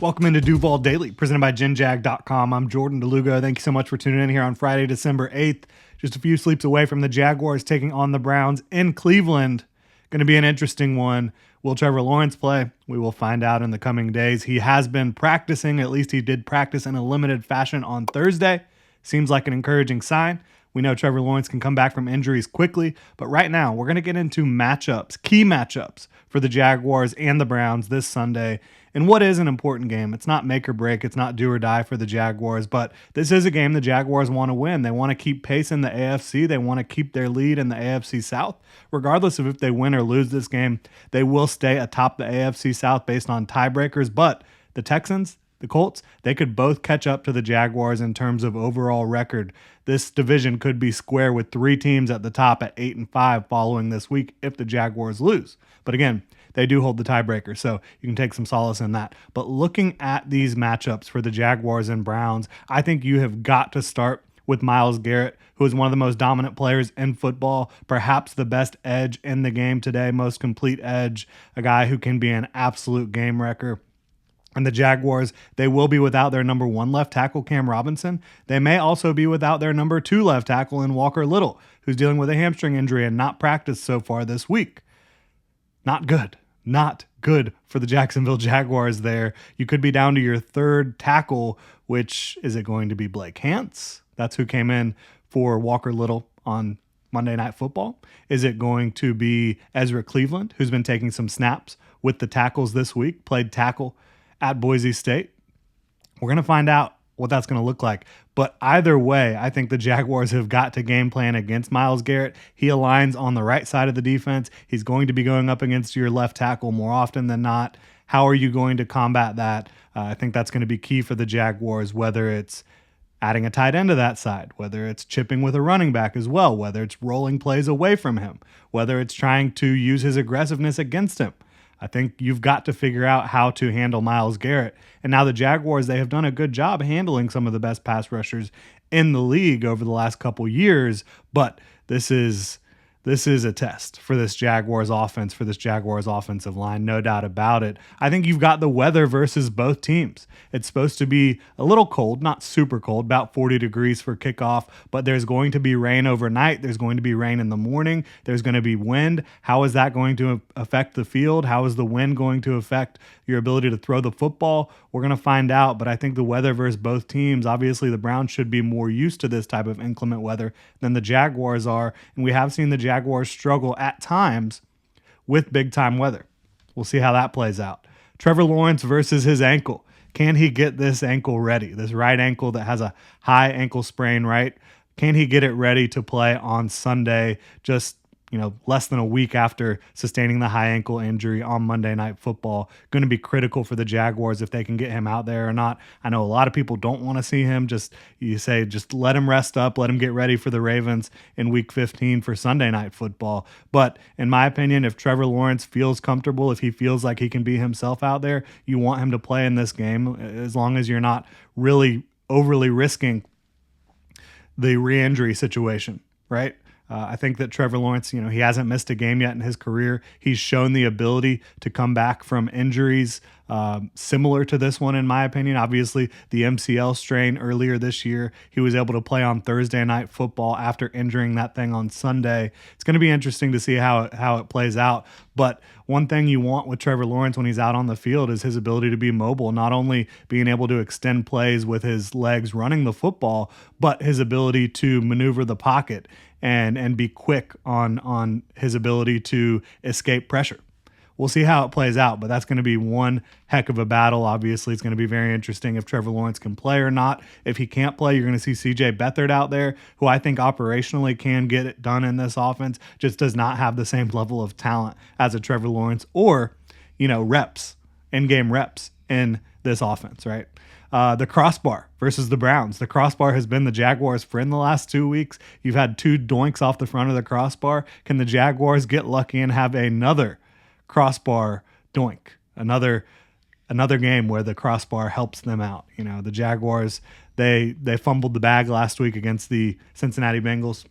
Welcome into Duval Daily, presented by GenJag.com. I'm Jordan Lugo. Thank you so much for tuning in here on Friday, December 8th. Just a few sleeps away from the Jaguars taking on the Browns in Cleveland. Going to be an interesting one. Will Trevor Lawrence play? We will find out in the coming days. He has been practicing. At least he did practice in a limited fashion on Thursday. Seems like an encouraging sign. We know Trevor Lawrence can come back from injuries quickly, but right now we're going to get into matchups, key matchups for the Jaguars and the Browns this Sunday. And what is an important game? It's not make or break. It's not do or die for the Jaguars, but this is a game the Jaguars want to win. They want to keep pace in the AFC. They want to keep their lead in the AFC South. Regardless of if they win or lose this game, they will stay atop the AFC South based on tiebreakers, but the Texans, the Colts, they could both catch up to the Jaguars in terms of overall record. This division could be square with three teams at the top at 8-5 following this week if the Jaguars lose. But again, they do hold the tiebreaker, so you can take some solace in that. But looking at these matchups for the Jaguars and Browns, I think you have got to start with Myles Garrett, who is one of the most dominant players in football, perhaps the best edge in the game today, most complete edge, a guy who can be an absolute game wrecker. And the Jaguars, they will be without their number one left tackle, Cam Robinson. They may also be without their number two left tackle in Walker Little, who's dealing with a hamstring injury and not practiced so far this week. Not good. Not good for the Jacksonville Jaguars there. You could be down to your third tackle, which is it going to be Blake Hance? That's who came in for Walker Little on Monday Night Football. Is it going to be Ezra Cleveland, who's been taking some snaps with the tackles this week, played tackle at Boise State? We're going to find out what that's going to look like. But either way, I think the Jaguars have got to game plan against Myles Garrett. He aligns on the right side of the defense. He's going to be going up against your left tackle more often than not. How are you going to combat that? I think that's going to be key for the Jaguars, whether it's adding a tight end to that side, whether it's chipping with a running back as well, whether it's rolling plays away from him, whether it's trying to use his aggressiveness against him. I think you've got to figure out how to handle Myles Garrett. And now the Jaguars, they have done a good job handling some of the best pass rushers in the league over the last couple years, but this is a test for this Jaguars offense, for this Jaguars offensive line, no doubt about it. I think you've got the weather versus both teams. It's supposed to be a little cold, not super cold, about 40 degrees for kickoff, but there's going to be rain overnight. There's going to be rain in the morning. There's going to be wind. How is that going to affect the field? How is the wind going to affect your ability to throw the football? We're going to find out, but I think the weather versus both teams, obviously the Browns should be more used to this type of inclement weather than the Jaguars are, and we have seen the Jaguars struggle at times with big-time weather. We'll see how that plays out. Trevor Lawrence versus his ankle. Can he get this ankle ready? This right ankle that has a high ankle sprain, right? Can he get it ready to play on Sunday, just less than a week after sustaining the high ankle injury on Monday Night Football? Going to be critical for the Jaguars if they can get him out there or not. I know a lot of people don't want to see him. Just let him rest up, let him get ready for the Ravens in Week 15 for Sunday Night Football. But in my opinion, if Trevor Lawrence feels comfortable, if he feels like he can be himself out there, you want him to play in this game as long as you're not really overly risking the re-injury situation, right? I think that Trevor Lawrence, he hasn't missed a game yet in his career. He's shown the ability to come back from injuries similar to this one, in my opinion. Obviously, the MCL strain earlier this year, he was able to play on Thursday Night Football after injuring that thing on Sunday. It's going to be interesting to see how it plays out. But one thing you want with Trevor Lawrence when he's out on the field is his ability to be mobile, not only being able to extend plays with his legs running the football, but his ability to maneuver the pocket and be quick on his ability to escape pressure. We'll see how it plays out, but that's going to be one heck of a battle. Obviously, it's going to be very interesting if Trevor Lawrence can play or not. If he can't play, you're going to see C.J. Beathard out there, who I think operationally can get it done in this offense, just does not have the same level of talent as a Trevor Lawrence or, reps, in-game reps in this offense, right? The crossbar versus the Browns. The crossbar has been the Jaguars' friend the last 2 weeks. You've had two doinks off the front of the crossbar. Can the Jaguars get lucky and have another crossbar doink? Another game where the crossbar helps them out. The Jaguars, they fumbled the bag last week against the Cincinnati Bengals.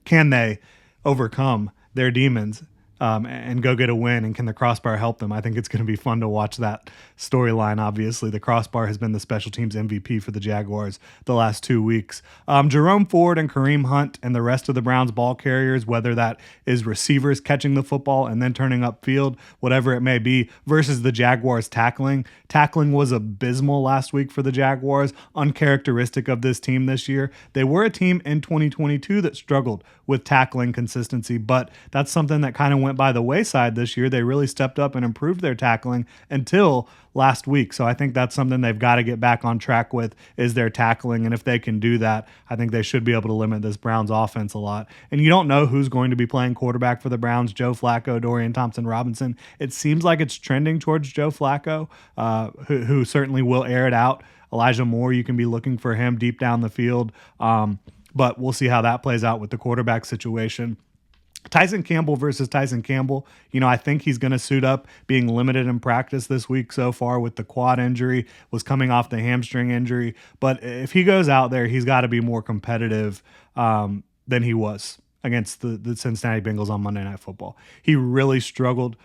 Can they overcome their demons and go get a win. And can the crossbar help them? I think it's going to be fun to watch that storyline. Obviously, the crossbar has been the special teams MVP for the Jaguars the last 2 weeks. Jerome Ford and Kareem Hunt and the rest of the Browns ball carriers, whether that is receivers catching the football and then turning upfield, whatever it may be, versus the Jaguars tackling. Tackling was abysmal last week for the Jaguars, uncharacteristic of this team this year. They were a team in 2022 that struggled with tackling consistency, but that's something that kind of went by the wayside this year. They really stepped up and improved their tackling until last week. So I think that's something they've got to get back on track with, is their tackling. And if they can do that, I think they should be able to limit this Browns offense a lot. And you don't know who's going to be playing quarterback for the Browns, Joe Flacco, Dorian Thompson-Robinson. It seems like it's trending towards Joe Flacco, who certainly will air it out. Elijah Moore, you can be looking for him deep down the field. But we'll see how that plays out with the quarterback situation. Tyson Campbell versus Tyson Campbell. I think he's going to suit up, being limited in practice this week so far with the quad injury, was coming off the hamstring injury. But if he goes out there, he's got to be more competitive than he was against the Cincinnati Bengals on Monday Night Football. He really struggled.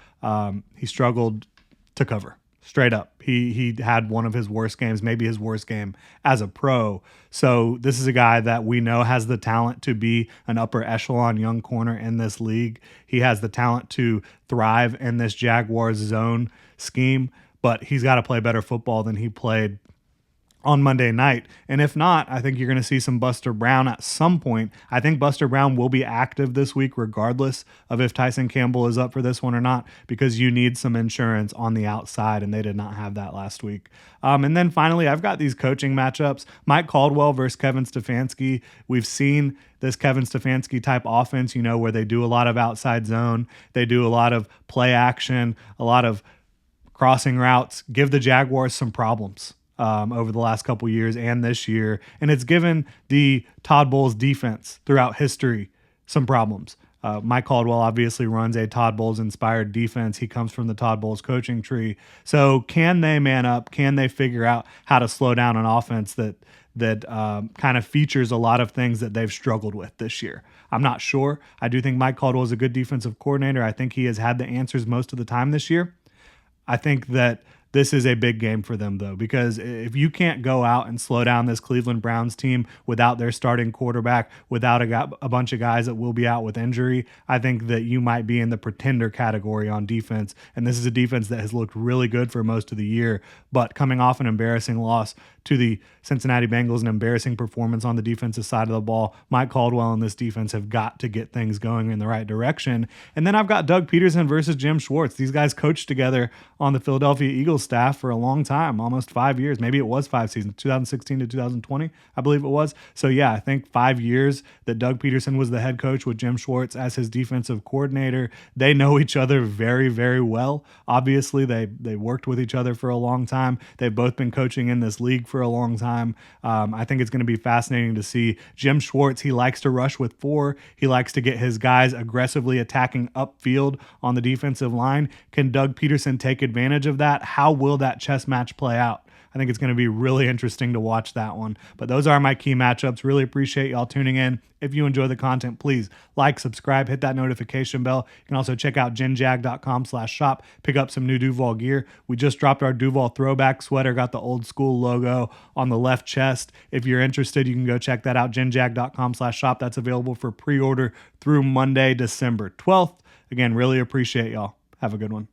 He struggled to cover. Straight up. He had one of his worst games, maybe his worst game as a pro. So this is a guy that we know has the talent to be an upper echelon young corner in this league. He has the talent to thrive in this Jaguars zone scheme, but he's got to play better football than he played on Monday night. And if not, I think you're going to see some Buster Brown at some point. I think Buster Brown will be active this week regardless of if Tyson Campbell is up for this one or not, because you need some insurance on the outside, and they did not have that last week. And then finally, I've got these coaching matchups. Mike Caldwell versus Kevin Stefanski. We've seen this Kevin Stefanski type offense, where they do a lot of outside zone. They do a lot of play action, a lot of crossing routes, give the Jaguars some problems over the last couple years and this year. And it's given the Todd Bowles defense throughout history some problems. Mike Caldwell obviously runs a Todd Bowles inspired defense. He comes from the Todd Bowles coaching tree. So can they man up? Can they figure out how to slow down an offense that kind of features a lot of things that they've struggled with this year? I'm not sure. I do think Mike Caldwell is a good defensive coordinator. I think he has had the answers most of the time this year. I think that this is a big game for them, though, because if you can't go out and slow down this Cleveland Browns team without their starting quarterback, without a bunch of guys that will be out with injury, I think that you might be in the pretender category on defense. And this is a defense that has looked really good for most of the year, but coming off an embarrassing loss to the Cincinnati Bengals, an embarrassing performance on the defensive side of the ball, Mike Caldwell and this defense have got to get things going in the right direction. And then I've got Doug Peterson versus Jim Schwartz. These guys coached together on the Philadelphia Eagles staff for a long time, almost 5 years. Maybe it was 5 seasons, 2016 to 2020, I believe it was. So yeah, I think 5 years that Doug Peterson was the head coach with Jim Schwartz as his defensive coordinator. They know each other very, very well. Obviously, they worked with each other for a long time. They've both been coaching in this league for a long time. I think it's going to be fascinating to see. Jim Schwartz, he likes to rush with 4. He likes to get his guys aggressively attacking upfield on the defensive line. Can Doug Peterson take advantage of that? How will that chess match play out? I think it's going to be really interesting to watch that one. But those are my key matchups. Really appreciate y'all tuning in. If you enjoy the content, please like, subscribe, hit that notification bell. You can also check out genjag.com/shop, pick up some new Duval gear. We just dropped our Duval throwback sweater, got the old school logo on the left chest. If you're interested, you can go check that out, genjag.com/shop. That's available for pre-order through Monday, December 12th. Again, really appreciate y'all. Have a good one.